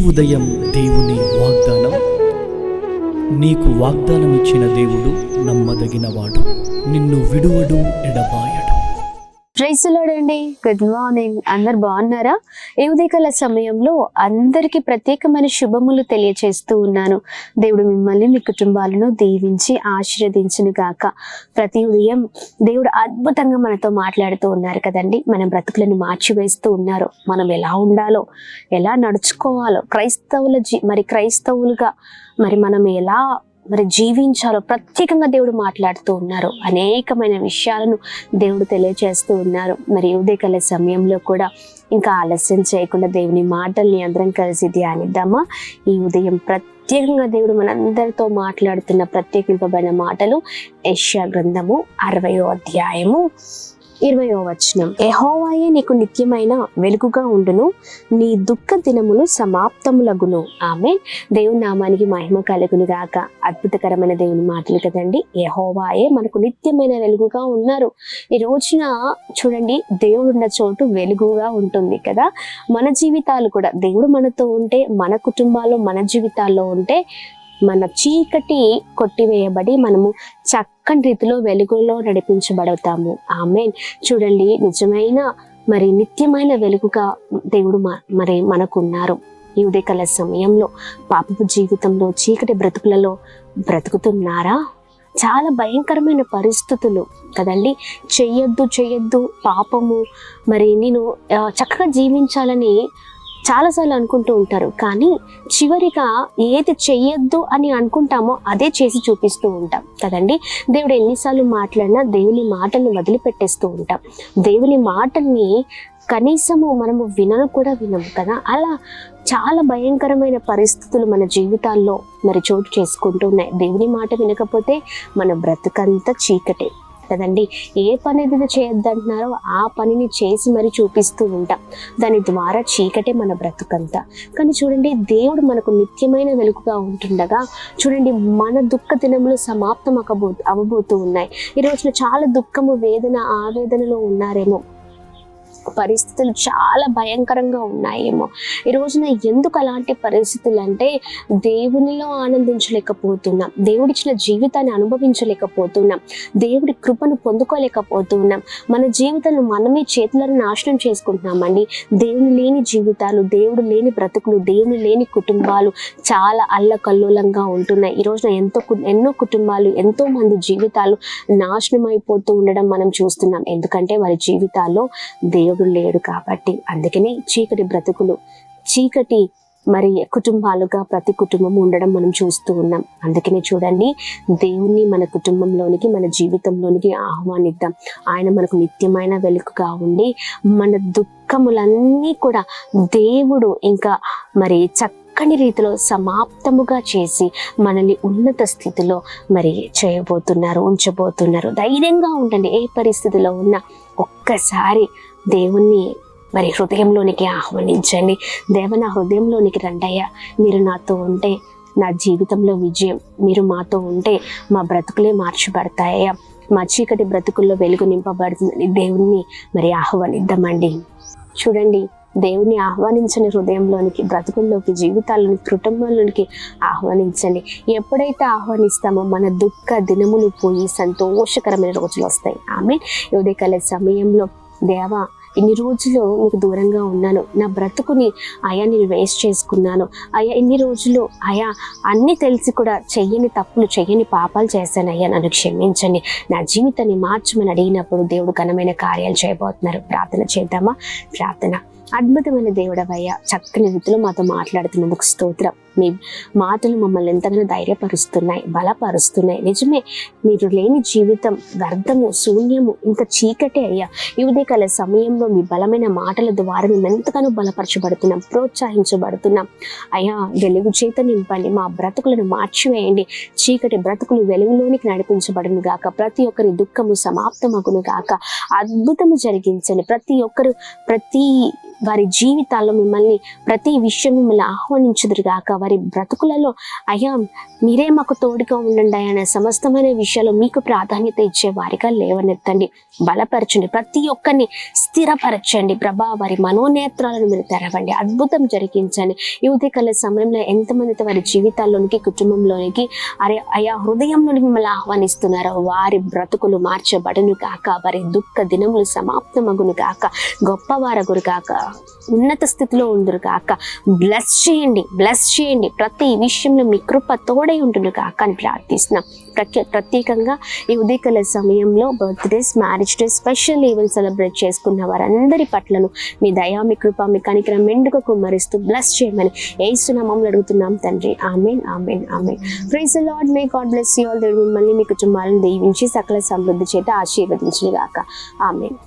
ఉదయం దేవుని వాగ్దానం. నీకు వాగ్దానం ఇచ్చిన దేవుడు నమ్మదగినవాడు, నిన్ను విడువడు, ఎడబాయడు. ప్రైజ్ ది లార్డ్ అండి. Good morning. అందరు బాగున్నారా? ఈ ఉదయకాల సమయంలో అందరికీ ప్రత్యేకమైన శుభములు తెలియచేస్తూ ఉన్నాను. దేవుడు మిమ్మల్ని మీ కుటుంబాలను దీవించి ఆశీర్వదించును గాక. ప్రతి ఉదయం దేవుడు అద్భుతంగా మనతో మాట్లాడుతూ ఉన్నారు కదండి. మన బ్రతుకులను మార్చివేస్తూ ఉన్నారు. మనం ఎలా ఉండాలో, ఎలా నడుచుకోవాలో, క్రైస్తవులుగా మనం ఎలా జీవించాలో ప్రత్యేకంగా దేవుడు మాట్లాడుతూ ఉన్నారు. అనేకమైన విషయాలను దేవుడు తెలియజేస్తూ ఉన్నారు. ఉదయకాల సమయంలో కూడా ఇంకా ఆలస్యం చేయకుండా దేవుని మాటల్ని అందరం కలిసి ధ్యానిద్దామా? ఈ ఉదయం ప్రత్యేకంగా దేవుడు మనందరితో మాట్లాడుతున్న ప్రత్యేకింపబడిన మాటలు యెషయా గ్రంథము 60వ అధ్యాయము 20వ వచనం. యెహోవాయే నీకు నిత్యమైన వెలుగుగా ఉండును, నీ దుఃఖ దినములు సమాప్తములగును. ఆమేన్. దేవుని నామానికి మహిమ కలుగును గాక. అద్భుతకరమైన దేవుని మాటలు కదండి. యెహోవాయే మనకు నిత్యమైన వెలుగుగా ఉన్నారు. ఈ రోజున చూడండి, దేవుడు ఉన్న చోటు వెలుగుగా ఉంటుంది కదా. మన జీవితాలు కూడా దేవుడు మనతో ఉంటే, మన కుటుంబాల్లో, మన జీవితాల్లో ఉంటే మన చీకటి కొట్టివేయబడి మనము చక్కని రీతిలో వెలుగులో నడిపించబడతాము. ఆమేన్. చూడండి, నిజమైన నిత్యమైన వెలుగుగా దేవుడు మనకున్నారు. ఈ ఉదయకాల సమయంలో పాపపు జీవితంలో, చీకటి బ్రతుకులలో బ్రతుకుతున్నారా? చాలా భయంకరమైన పరిస్థితులు కదండి. చెయ్యొద్దు పాపము, నేను చక్కగా జీవించాలని చాలాసార్లు అనుకుంటూ ఉంటారు. కానీ చివరిగా ఏది చెయ్యొద్దు అని అనుకుంటామో అదే చేసి చూపిస్తూ ఉంటాం కదండి. దేవుడు ఎన్నిసార్లు మాట్లాడినా దేవుని మాటల్ని వదిలిపెట్టేస్తూ ఉంటాం. దేవుని మాటల్ని కనీసము మనము వినము కదా. అలా చాలా భయంకరమైన పరిస్థితులు మన జీవితాల్లో చోటు చేసుకుంటూ ఉన్నాయి. దేవుని మాట వినకపోతే మన బ్రతుకంతా చీకటే కదండి. ఏ పని ఏదైతే చేయొద్దంటున్నారో ఆ పనిని చేసి చూపిస్తూ ఉంటాం. దాని ద్వారా చీకటే మన బ్రతుకంతా. కానీ చూడండి, దేవుడు మనకు నిత్యమైన వెలుగుగా ఉంటుండగా చూడండి, మన దుఃఖ దినములు సమాప్తం అవ్వబోతూ ఉన్నాయి. ఈ రోజున చాలా దుఃఖము, వేదన, ఆవేదనలో ఉన్నారేమో, పరిస్థితులు చాలా భయంకరంగా ఉన్నాయేమో. ఈ రోజున ఎందుకు అలాంటి పరిస్థితులు అంటే, దేవునిలో ఆనందించలేకపోతున్నాం, దేవుడిచ్చిన జీవితాన్ని అనుభవించలేకపోతున్నాం, దేవుడి కృపను పొందుకోలేకపోతున్నాం. మన జీవితాలను మనమే చేతులను నాశనం చేసుకుంటున్నామండి. దేవుని లేని జీవితాలు, దేవుడు లేని బ్రతుకులు, దేవుని లేని కుటుంబాలు చాలా అల్లకల్లోలంగా ఉంటున్నాయి. ఈ రోజున ఎన్నో కుటుంబాలు, ఎంతో మంది జీవితాలు నాశనం అయిపోతూ ఉండడం మనం చూస్తున్నాం. ఎందుకంటే వారి జీవితాల్లో దేవుడు లేడు కాబట్టి. అందుకనే చీకటి బ్రతుకులు, చీకటి కుటుంబాలుగా ప్రతి కుటుంబం ఉండడం మనం చూస్తూ ఉన్నాం. అందుకనే చూడండి, దేవుణ్ణి మన కుటుంబంలోనికి, మన జీవితంలోనికి ఆహ్వానిద్దాం. ఆయన మనకు నిత్యమైన వెలుగుగా ఉండి మన దుఃఖములన్నీ కూడా దేవుడు ఇంకా చక్కని రీతిలో సమాప్తముగా చేసి మనల్ని ఉన్నత స్థితిలో ఉంచబోతున్నారు. ధైర్యంగా ఉండండి. ఏ పరిస్థితిలో ఉన్నా ఒక్కసారి దేవుణ్ణి హృదయంలోనికి ఆహ్వానించండి. దేవ, నా హృదయంలోనికి రండయ్యా, మీరు నాతో ఉంటే నా జీవితంలో విజయం, మీరు మాతో ఉంటే మా బ్రతుకులే మార్చబడతాయ్యా, మా చీకటి బ్రతుకుల్లో వెలుగు నింపబడుతుందని దేవుణ్ణి ఆహ్వానిద్దామండి. చూడండి, దేవుని ఆహ్వానించని హృదయంలోనికి, బ్రతుకుల్లోకి, జీవితాల్లోనికి, కుటుంబంలోనికి ఆహ్వానించండి. ఎప్పుడైతే ఆహ్వానిస్తామో మన దుఃఖ దినములు పోయి సంతోషకరమైన రోజులు వస్తాయి. ఆమేన్. ఉదయకాల సమయంలో, దేవా, ఇన్ని రోజులు నీకు దూరంగా ఉన్నాను, నా బ్రతుకుని అయా నేను వేస్ట్ చేసుకున్నాను అయ్యా, ఇన్ని రోజులు అయా అన్నీ తెలిసి కూడా చెయ్యని తప్పులు, చెయ్యని పాపాలు చేశాను అయ్యా, నన్ను క్షమించండి, నా జీవితాన్ని మార్చమని అడిగినప్పుడు దేవుడు ఘనమైన కార్యాలు చేయబోతున్నారు. ప్రార్థన చేద్దామా? ప్రార్థన. అద్భుతమైన దేవుడవయ్యా, చక్కని రీతిలో మాతో మాట్లాడుతున్నందుకు స్తోత్రం. మీ మాటలు మమ్మల్ని ఎంతగానో ధైర్యపరుస్తున్నాయి, బలపరుస్తున్నాయి. నిజమే, మీరు లేని జీవితం వ్యర్థము, శూన్యము, ఇంకా చీకటే అయ్యా. ఈ ఉదయకాల సమయంలో మీ బలమైన మాటల ద్వారా మేము ఎంతగానో బలపరచబడుతున్నాం, ప్రోత్సహించబడుతున్నాం అయ్యా. వెలుగు చేత నింపండి, మా బ్రతుకులను మార్చివేయండి. చీకటి బ్రతుకులు వెలుగులోనికి నడిపించబడును గాక. ప్రతి ఒక్కరి దుఃఖము సమాప్తమగును గాక. అద్భుతము జరిగించండి. ప్రతి వారి జీవితాల్లో మిమ్మల్ని, ప్రతి విషయం మిమ్మల్ని ఆహ్వానించుదురు గాక. వారి బ్రతుకులలో అయ్యా మీరే మాకు తోడుగా ఉండండి అనే సమస్తమైన విషయాలు మీకు ప్రాధాన్యత ఇచ్చే వారిగా లేవనెత్తండి, బలపరచండి, ప్రతి ఒక్కరిని స్థిరపరచండి ప్రభా. వారి మనోనేత్రాలను మీరు తెరవండి, అద్భుతం జరిగించండి. ఈ ఉదయకాల సమయంలో ఎంతమంది వారి జీవితాల్లోనికి, కుటుంబంలోనికి అయా హృదయంలోనికి మిమ్మల్ని ఆహ్వానిస్తున్నారో వారి బ్రతుకులు మార్చబడును కాక, వారి దుఃఖ దినములు సమాప్తమగును కాక, గొప్పవారగురు కాక, ఉన్నత స్థితిలో ఉందురు కాక. బ్లెస్ చేయండి, ప్రతి విషయంలో మీ కృప తోడై ఉంటుంది కాక అని ప్రార్థిస్తున్నాం. ప్రత్యేకంగా ఈ ఉదయకాల సమయంలో birthdays, marriage day, special event celebrate చేసుకున్న వారందరి పట్లను మీ దయా, మీ కృప, మీ కనికరం మెండుగా కుమ్మరిస్తూ బ్లెస్ చేయమని యేసు నామములో అడుగుతున్నాం తండ్రి. Amen, amen, amen. Praise the Lord. May God bless you all. దేవుడు మిమ్మల్ని, మీ కుటుంబాలను దీవించి సకల సమృద్ధి చేత ఆశీర్వదించును గాక. ఆమేన్.